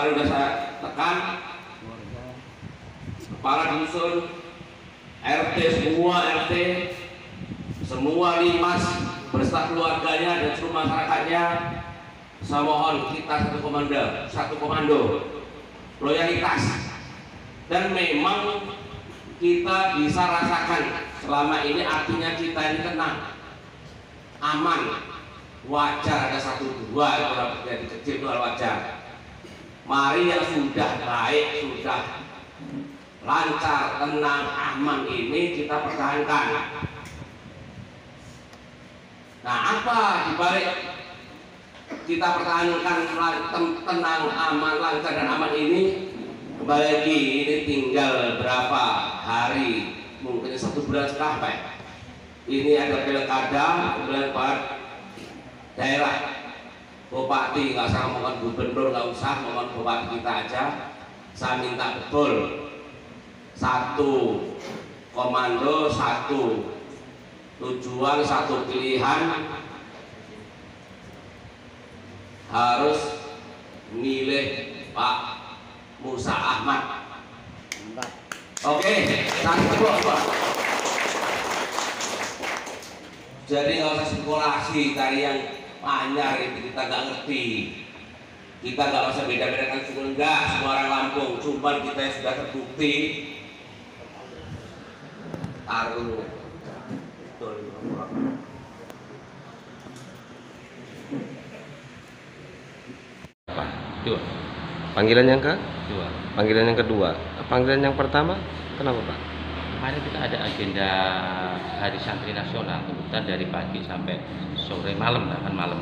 kemarin sudah saya tekan, kepala dusun, RT, semua limas beserta keluarganya dan seluruh masyarakatnya, saya mohon kita satu komando loyalitas, dan memang kita bisa rasakan selama ini artinya kita ini tenang, aman, wajar ada satu dua orang terjadi kecil itu wajar. Mari yang sudah baik, sudah lancar, tenang, aman ini kita pertahankan. Nah, apa dibalik kita pertahankan tenang, aman, lancar dan aman ini? Kembali lagi, ini tinggal berapa hari, mungkin 1 bulan setengah. Ini ada pilkada, kemudian daerah, bupati nggak usah ngomongin gubernur, nggak usah ngomongin bupati kita aja. Saya minta betul satu komando, satu tujuan, satu pilihan, harus milih Pak Musa Ahmad. Oke, coba. Jadi nggak usah spekulasi dari yang anyar itu, kita nggak ngerti. Kita nggak usah beda-bedakan suku, enggak, semua orang Lampung. Cuman kita yang sudah terbukti. Taruh. Dua. Panggilan yang Dua. Panggilan yang kedua. Panggilan yang pertama kenapa, Pak? Kemarin kita ada agenda Hari Santri Nasional, kebetulan dari pagi sampai sore malam, bahkan malam.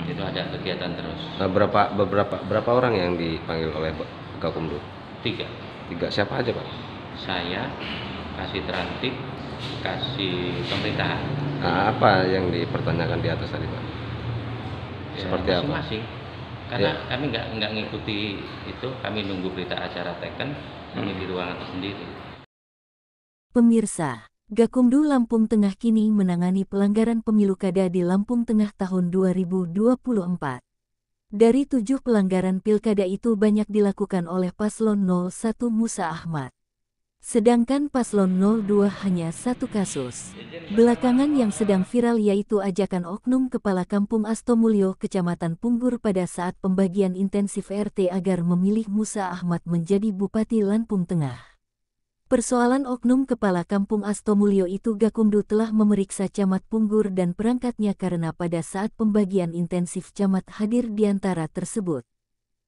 Itu ada kegiatan terus. Nah, berapa orang yang dipanggil oleh Gakumdu? 3. Siapa aja, Pak? Saya, Kasih Trantik, Kasih Pemerintahan. Nah, apa yang dipertanyakan di atas tadi, Pak? Ya, Seperti masing-masing. apa? Karena Ya. kami nggak ngikuti itu, kami nunggu berita acara teken, kami di ruangan sendiri. Pemirsa, Gakumdu Lampung Tengah kini menangani pelanggaran pemilu kada di Lampung Tengah tahun 2024. Dari 7 pelanggaran pilkada itu banyak dilakukan oleh Paslon 01 Musa Ahmad. Sedangkan Paslon 02 hanya 1 kasus. Belakangan yang sedang viral yaitu ajakan oknum Kepala Kampung Astomulyo, Kecamatan Punggur pada saat pembagian intensif RT agar memilih Musa Ahmad menjadi Bupati Lampung Tengah. Persoalan oknum Kepala Kampung Astomulyo itu Gakumdu telah memeriksa Camat Punggur dan perangkatnya karena pada saat pembagian intensif Camat hadir di antara tersebut.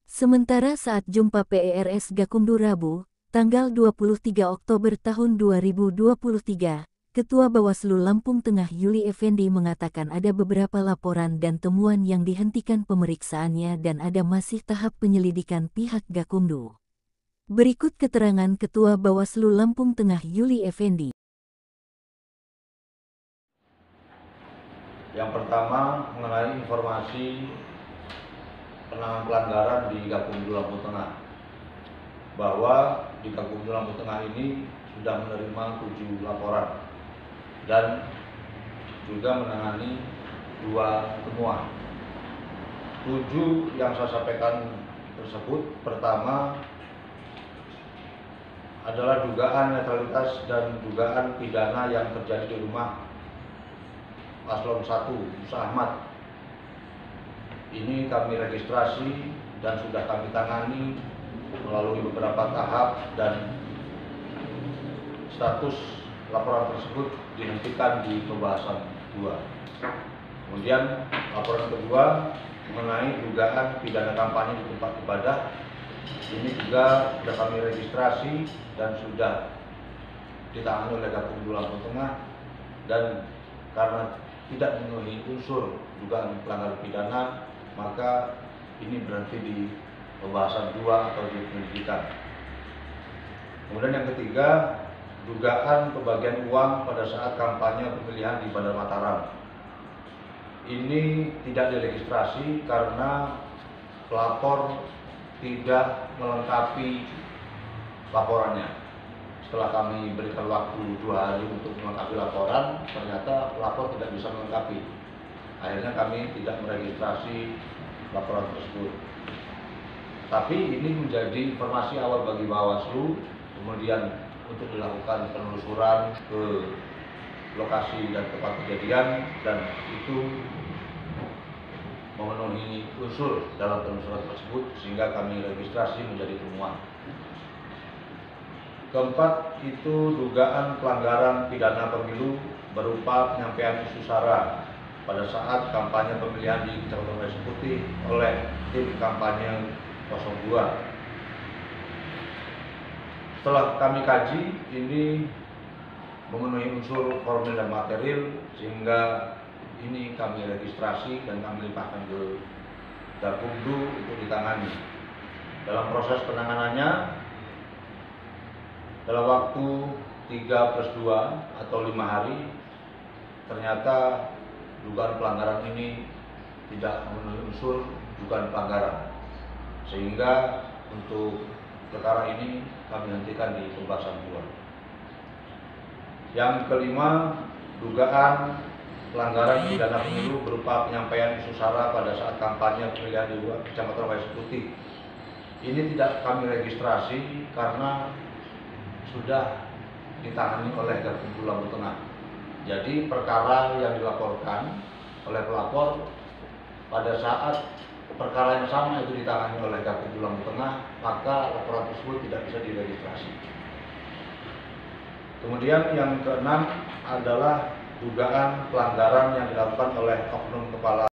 Sementara saat jumpa PERS Gakumdu Rabu, tanggal 23 Oktober tahun 2023, Ketua Bawaslu Lampung Tengah Yuli Effendi mengatakan ada beberapa laporan dan temuan yang dihentikan pemeriksaannya dan ada masih tahap penyelidikan pihak Gakumdu. Berikut keterangan Ketua Bawaslu Lampung Tengah Yuli Effendi. Yang pertama mengenai informasi penanganan pelanggaran di Gakumdu Lampung Tengah, bahwa di Gakumdu Lampung Tengah ini sudah menerima 7 laporan dan juga menangani 2 temuan. 7 yang saya sampaikan tersebut, pertama adalah dugaan netralitas dan dugaan pidana yang terjadi di rumah Paslon 1 Musa Ahmad. Ini kami registrasi dan sudah kami tangani melalui beberapa tahap, dan status laporan tersebut dihentikan di pembahasan 2. Kemudian laporan kedua mengenai dugaan pidana kampanye di tempat ibadah. Ini juga sudah kami registrasi dan sudah ditangani oleh Gakumdu Lampung Tengah, dan karena tidak memenuhi unsur dugaan pelanggaran pidana, maka ini berhenti di pembahasan 2 atau di penyelidikan. Kemudian yang ketiga, dugaan pembagian uang pada saat kampanye pemilihan di Bandar Mataram. Ini tidak diregistrasi karena pelapor tidak melengkapi laporannya. Setelah kami berikan waktu 2 hari untuk melengkapi laporan, ternyata pelapor tidak bisa melengkapi. Akhirnya kami tidak meregistrasi laporan tersebut. Tapi ini menjadi informasi awal bagi Bawaslu, kemudian untuk dilakukan penelusuran ke lokasi dan tempat kejadian, dan itu memenuhi unsur dalam penelusuran tersebut sehingga kami registrasi menjadi temuan. Keempat, itu dugaan pelanggaran pidana pemilu berupa penyampaian isu sara pada saat kampanye pemilihan di Kecamatan Wais Putih oleh tim kampanye 02. Setelah kami kaji, ini memenuhi unsur formil dan material sehingga ini kami registrasi dan kami limpahkan ke Gakumdu untuk ditangani. Dalam proses penanganannya, dalam waktu 3+2 atau 5 hari, ternyata dugaan pelanggaran ini tidak memenuhi unsur dugaan pelanggaran, sehingga untuk perkara ini kami hentikan di pembahasan 2. Yang kelima, dugaan pelanggaran pidana pemilu berupa penyampaian isu sara pada saat kampanye pemilihan di Kecamatan Wais Putih. Ini tidak kami registrasi karena sudah ditangani oleh Gakumdu Lampung Tengah. Jadi perkara yang dilaporkan oleh pelapor pada saat perkara yang sama itu ditangani oleh Gakumdu Lampung Tengah, maka laporan tersebut tidak bisa diregistrasi. Kemudian yang keenam adalah dugaan pelanggaran yang dilakukan oleh oknum kepala